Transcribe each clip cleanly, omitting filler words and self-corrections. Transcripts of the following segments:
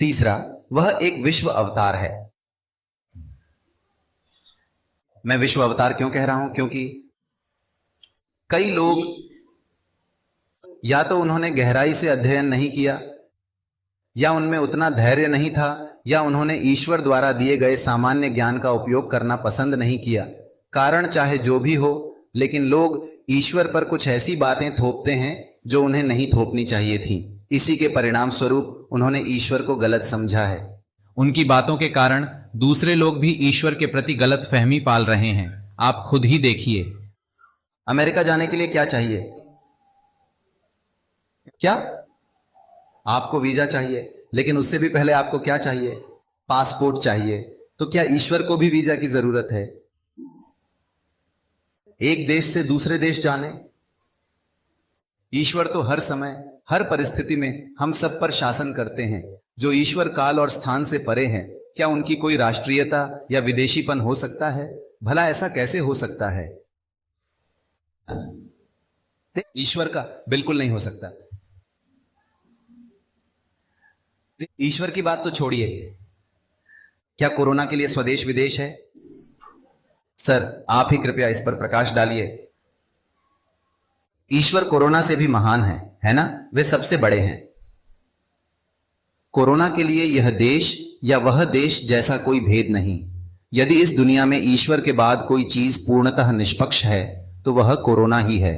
तीसरा, वह एक विश्व अवतार है। मैं विश्व अवतार क्यों कह रहा हूं? क्योंकि कई लोग या तो उन्होंने गहराई से अध्ययन नहीं किया, या उनमें उतना धैर्य नहीं था, या उन्होंने ईश्वर द्वारा दिए गए सामान्य ज्ञान का उपयोग करना पसंद नहीं किया। कारण चाहे जो भी हो, लेकिन लोग ईश्वर पर कुछ ऐसी बातें थोपते हैं जो उन्हें नहीं थोपनी चाहिए थी। इसी के परिणाम स्वरूप उन्होंने ईश्वर को गलत समझा है। उनकी बातों के कारण दूसरे लोग भी ईश्वर के प्रति गलत फहमी पाल रहे हैं। आप खुद ही देखिए। अमेरिका जाने के लिए क्या चाहिए? क्या आपको वीजा चाहिए? लेकिन उससे भी पहले आपको क्या चाहिए? पासपोर्ट चाहिए। तो क्या ईश्वर को भी वीजा की जरूरत है? एक देश से दूसरे देश जाने? ईश्वर तो हर समय हर परिस्थिति में हम सब पर शासन करते हैं। जो ईश्वर काल और स्थान से परे हैं, क्या उनकी कोई राष्ट्रीयता या विदेशीपन हो सकता है? भला ऐसा कैसे हो सकता है? ईश्वर का बिल्कुल नहीं हो सकता। ईश्वर की बात तो छोड़िए, क्या कोरोना के लिए स्वदेश विदेश है? सर, आप ही कृपया इस पर प्रकाश डालिए। ईश्वर कोरोना से भी महान है ना? वे सबसे बड़े हैं। कोरोना के लिए यह देश या वह देश जैसा कोई भेद नहीं। यदि इस दुनिया में ईश्वर के बाद कोई चीज पूर्णतः निष्पक्ष है तो वह कोरोना ही है।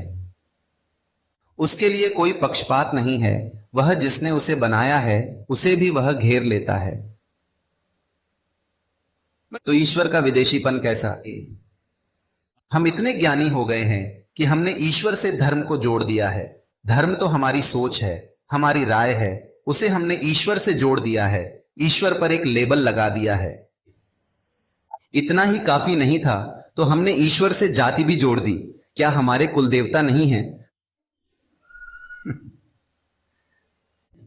उसके लिए कोई पक्षपात नहीं है। वह जिसने उसे बनाया है उसे भी वह घेर लेता है। तो ईश्वर का विदेशीपन कैसा? हम इतने ज्ञानी हो गए हैं कि हमने ईश्वर से धर्म को जोड़ दिया है। धर्म तो हमारी सोच है, हमारी राय है, उसे हमने ईश्वर से जोड़ दिया है। ईश्वर पर एक लेबल लगा दिया है। इतना ही काफी नहीं था तो हमने ईश्वर से जाति भी जोड़ दी। क्या हमारे कुल देवता नहीं हैं?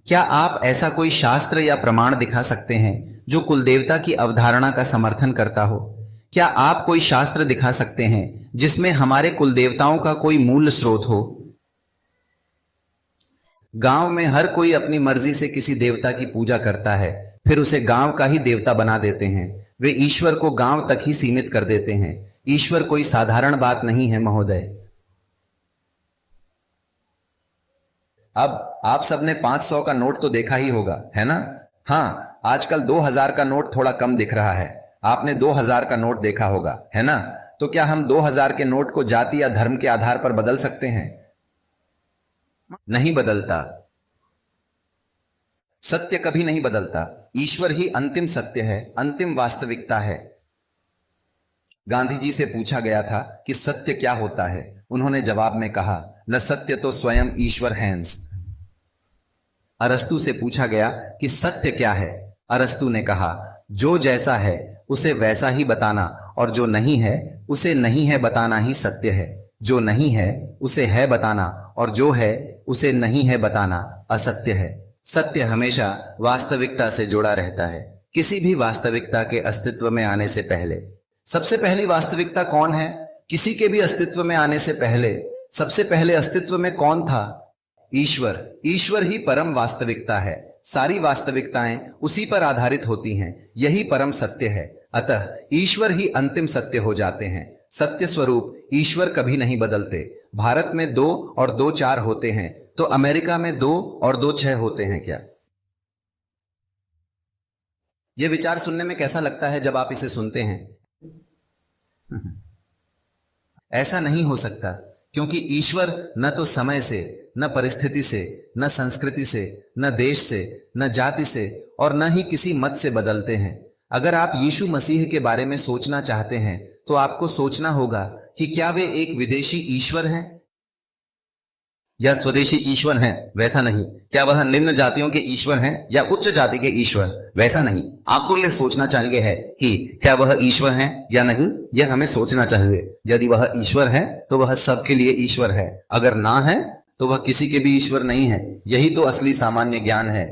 क्या आप ऐसा कोई शास्त्र या प्रमाण दिखा सकते हैं जो कुलदेवता की अवधारणा का समर्थन करता हो? क्या आप कोई शास्त्र दिखा सकते हैं जिसमें हमारे कुलदेवताओं का कोई मूल स्रोत हो? गांव में हर कोई अपनी मर्जी से किसी देवता की पूजा करता है, फिर उसे गांव का ही देवता बना देते हैं। वे ईश्वर को गांव तक ही सीमित कर देते हैं। ईश्वर कोई साधारण बात नहीं है महोदय। अब आप सबने 500 का नोट तो देखा ही होगा, है ना? हाँ, आजकल 2000 का नोट थोड़ा कम दिख रहा है। आपने 2000 का नोट देखा होगा, है ना? तो क्या हम 2000 के नोट को जाति या धर्म के आधार पर बदल सकते हैं? नहीं बदलता। सत्य कभी नहीं बदलता। ईश्वर ही अंतिम सत्य है, अंतिम वास्तविकता है। गांधी जी से पूछा गया था कि सत्य क्या होता है। उन्होंने जवाब में कहा, न सत्य तो स्वयं ईश्वर हैंस। अरस्तु से पूछा गया कि सत्य क्या है। अरस्तु ने कहा, जो जैसा है उसे वैसा ही बताना, और जो नहीं है उसे नहीं है बताना ही सत्य है। जो नहीं है उसे है बताना, और जो है उसे नहीं है बताना असत्य है। सत्य हमेशा वास्तविकता से जुड़ा रहता है। किसी भी वास्तविकता के अस्तित्व में आने से पहले सबसे पहली वास्तविकता कौन है? किसी के भी अस्तित्व में आने से पहले सबसे पहले अस्तित्व में कौन था? ईश्वर। ईश्वर ही परम वास्तविकता है। सारी वास्तविकताएं उसी पर आधारित होती हैं। यही परम सत्य है। अतः ईश्वर ही अंतिम सत्य हो जाते हैं। सत्य स्वरूप ईश्वर कभी नहीं बदलते। भारत में 2 और 2 4 होते हैं, तो अमेरिका में 2 और 2 6 होते हैं क्या? यह विचार सुनने में कैसा लगता है जब आप इसे सुनते हैं? ऐसा नहीं हो सकता, क्योंकि ईश्वर न तो समय से, न परिस्थिति से, न संस्कृति से, न देश से, न जाति से, और न ही किसी मत से बदलते हैं। अगर आप यीशु मसीह के बारे में सोचना चाहते हैं तो आपको सोचना होगा कि क्या वे एक विदेशी ईश्वर हैं या स्वदेशी ईश्वर हैं? वैसा नहीं। क्या वह निम्न जातियों के ईश्वर हैं या उच्च जाति के ईश्वर? वैसा नहीं। आपको ये सोचना चाहिए है कि क्या वह ईश्वर हैं या नहीं। यह हमें सोचना चाहिए। यदि वह ईश्वर है तो वह सबके लिए ईश्वर है। अगर ना है तो वह किसी के भी ईश्वर नहीं है। यही तो असली सामान्य ज्ञान है।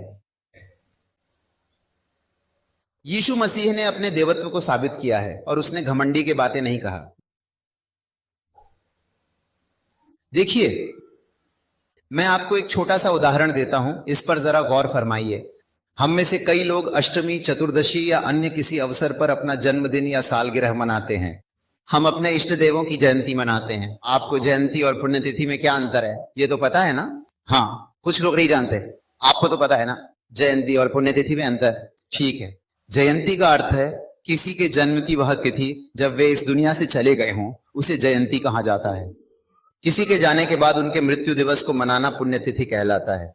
यीशु मसीह ने अपने देवत्व को साबित किया है और उसने घमंडी की बातें नहीं कहा। देखिए, मैं आपको एक छोटा सा उदाहरण देता हूं, इस पर जरा गौर फरमाइए। हम में से कई लोग अष्टमी, चतुर्दशी या अन्य किसी अवसर पर अपना जन्मदिन या सालगिरह मनाते हैं। हम अपने इष्ट देवों की जयंती मनाते हैं। आपको जयंती और पुण्यतिथि में क्या अंतर है, ये तो पता है ना? हाँ, कुछ लोग नहीं जानते। आपको तो पता है ना जयंती और पुण्यतिथि में अंतर। ठीक है, जयंती का अर्थ है किसी के जन्म की वह तिथि जब वे इस दुनिया से चले गए हों, उसे जयंती कहा जाता है। किसी के जाने के बाद उनके मृत्यु दिवस को मनाना पुण्यतिथि कहलाता है।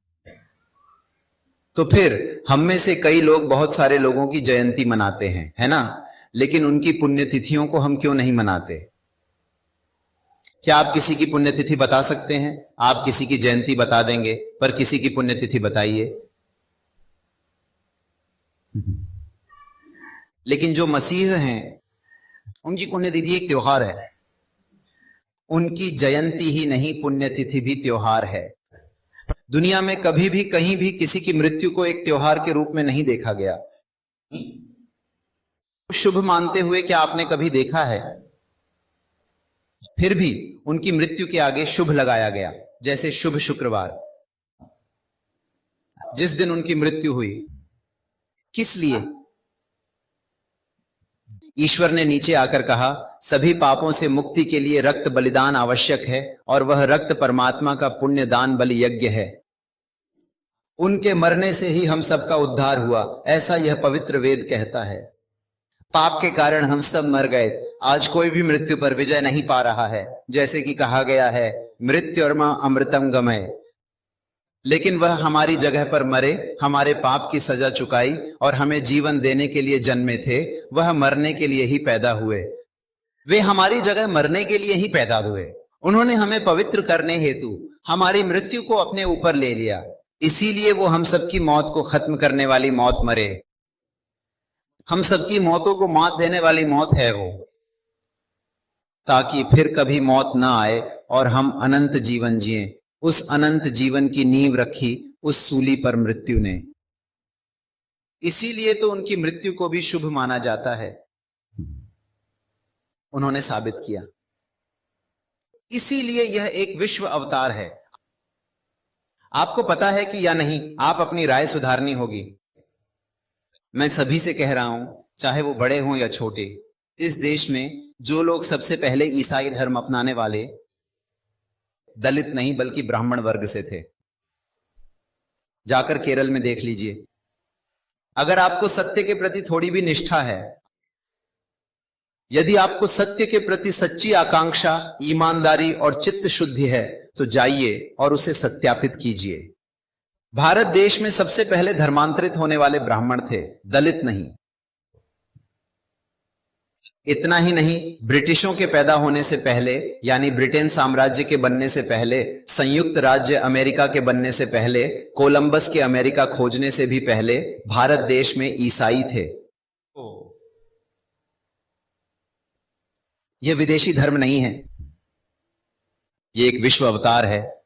तो फिर हम में से कई लोग बहुत सारे लोगों की जयंती मनाते हैं, है ना? लेकिन उनकी पुण्यतिथियों को हम क्यों नहीं मनाते? क्या आप किसी की पुण्यतिथि बता सकते हैं? आप किसी की जयंती बता देंगे, पर किसी की पुण्यतिथि बताइए। लेकिन जो मसीह हैं, उनकी पुण्यतिथि एक त्योहार है। उनकी जयंती ही नहीं, पुण्यतिथि भी त्योहार है। दुनिया में कभी भी कहीं भी किसी की मृत्यु को एक त्योहार के रूप में नहीं देखा गया। शुभ मानते हुए क्या आपने कभी देखा है? फिर भी उनकी मृत्यु के आगे शुभ लगाया गया, जैसे शुभ शुक्रवार। जिस दिन उनकी मृत्यु हुई, किस लिए? ईश्वर ने नीचे आकर कहा, सभी पापों से मुक्ति के लिए रक्त बलिदान आवश्यक है और वह रक्त परमात्मा का पुण्य दान बलि यज्ञ है। उनके मरने से ही हम सबका उद्धार हुआ, ऐसा यह पवित्र वेद कहता है। पाप के कारण हम सब मर गए। आज कोई भी मृत्यु पर विजय नहीं पा रहा है, जैसे कि कहा गया है, मृत्युर्मा अमृतम गमय। लेकिन वह हमारी जगह पर मरे, हमारे पाप की सजा चुकाई और हमें जीवन देने के लिए जन्मे थे। वह मरने के लिए ही पैदा हुए। वे हमारी जगह मरने के लिए ही पैदा हुए। उन्होंने हमें पवित्र करने हेतु हमारी मृत्यु को अपने ऊपर ले लिया। इसीलिए वो हम सबकी मौत को खत्म करने वाली मौत मरे। हम सबकी मौतों को मात देने वाली मौत है वो, ताकि फिर कभी मौत ना आए और हम अनंत जीवन जिए। उस अनंत जीवन की नींव रखी उस सूली पर मृत्यु ने। इसीलिए तो उनकी मृत्यु को भी शुभ माना जाता है। उन्होंने साबित किया। इसीलिए यह एक विश्व अवतार है। आपको पता है कि या नहीं, आप अपनी राय सुधारनी होगी। मैं सभी से कह रहा हूं, चाहे वो बड़े हों या छोटे, इस देश में जो लोग सबसे पहले ईसाई धर्म अपनाने वाले दलित नहीं बल्कि ब्राह्मण वर्ग से थे। जाकर केरल में देख लीजिए। अगर आपको सत्य के प्रति थोड़ी भी निष्ठा है, यदि आपको सत्य के प्रति सच्ची आकांक्षा, ईमानदारी और चित्त शुद्धि है, तो जाइए और उसे सत्यापित कीजिए। भारत देश में सबसे पहले धर्मांतरित होने वाले ब्राह्मण थे, दलित नहीं। इतना ही नहीं, ब्रिटिशों के पैदा होने से पहले, यानी ब्रिटेन साम्राज्य के बनने से पहले, संयुक्त राज्य अमेरिका के बनने से पहले, कोलंबस के अमेरिका खोजने से भी पहले भारत देश में ईसाई थे। यह विदेशी धर्म नहीं है, यह एक विश्व अवतार है।